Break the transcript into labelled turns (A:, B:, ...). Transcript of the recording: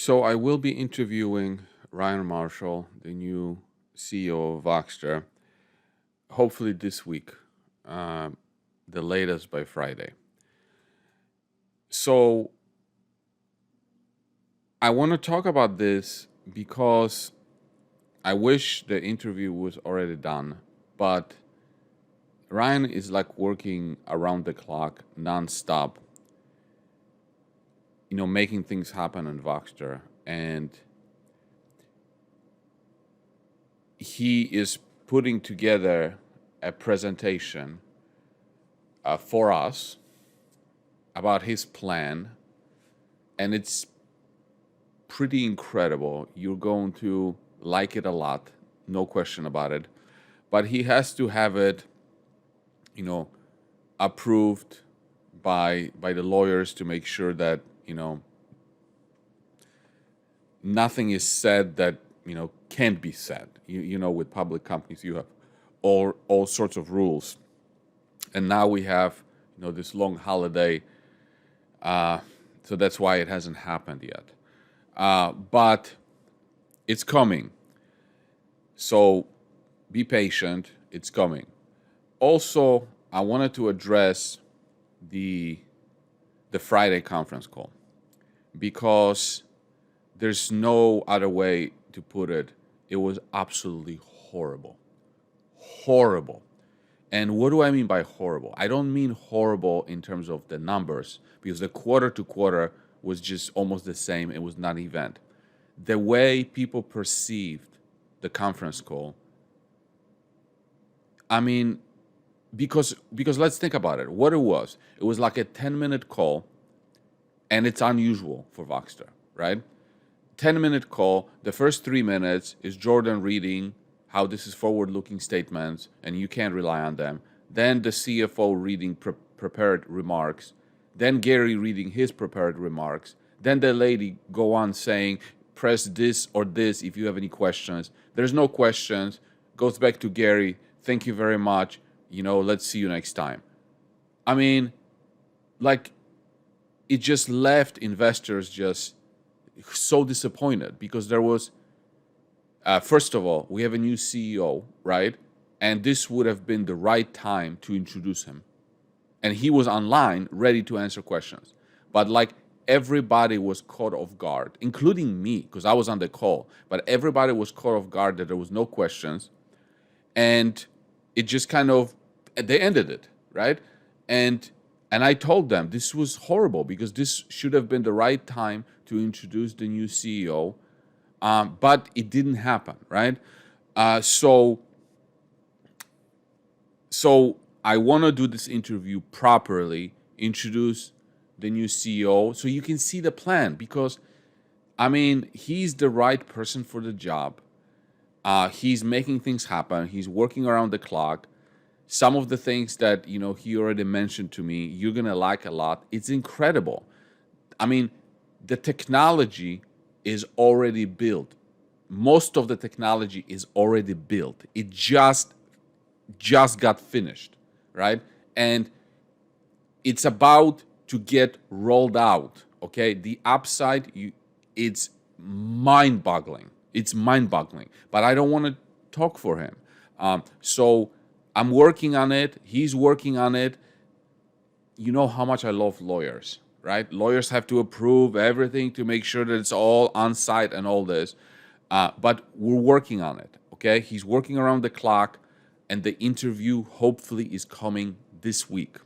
A: So I will be interviewing Ryan Marshall, the new CEO of Voxtur, hopefully this week, uh, the latest by Friday. So I want to talk about this because I wish the interview was already done, but Ryan is like working around the clock, nonstop, making things happen in Voxtur. And he is putting together a presentation for us about his plan, and it's pretty incredible. You're going to like it a lot, no question about it. But he has to have it, approved by the lawyers to make sure that nothing is said that can't be said. With public companies, you have all sorts of rules, and now we have this long holiday, so that's why it hasn't happened yet. But it's coming. So be patient. It's coming. Also, I wanted to address the Friday conference call because there's no other way to put it. It was absolutely horrible. Horrible. And what do I mean by horrible? I don't mean horrible in terms of the numbers, because the quarter to quarter was just almost the same. It was not an event. The way people perceived the conference call, I mean, because let's think about it. What it was like a 10-minute call, and it's unusual for Voxtur, right? 10-minute call. The first 3 minutes is Jordan reading how this is forward-looking statements and you can't rely on them. Then the CFO reading prepared remarks. Then Gary reading his prepared remarks. Then the lady go on saying, press this or this if you have any questions. There's no questions. Goes back to Gary. Thank you very much. Let's see you next time. I mean, like, it just left investors just so disappointed because there was, first of all, we have a new CEO, right? And this would have been the right time to introduce him. And he was online, ready to answer questions. But like everybody was caught off guard, including me, because I was on the call. But everybody was caught off guard that there was no questions. And it just kind of, they ended it, right? And I told them this was horrible because this should have been the right time to introduce the new CEO, but it didn't happen, right? So I want to do this interview properly, introduce the new CEO so you can see the plan because, I mean, he's the right person for the job. He's making things happen. He's working around the clock. Some of the things that, he already mentioned to me, you're going to like a lot. It's incredible. I mean, the technology is already built. Most of the technology is already built. It just got finished, right? And it's about to get rolled out, okay? The upside, it's mind-boggling. It's mind-boggling. But I don't want to talk for him. So I'm working on it. He's working on it. You know how much I love lawyers, right? Lawyers have to approve everything to make sure that it's all on site and all this. But we're working on it, okay? He's working around the clock, and the interview hopefully is coming this week.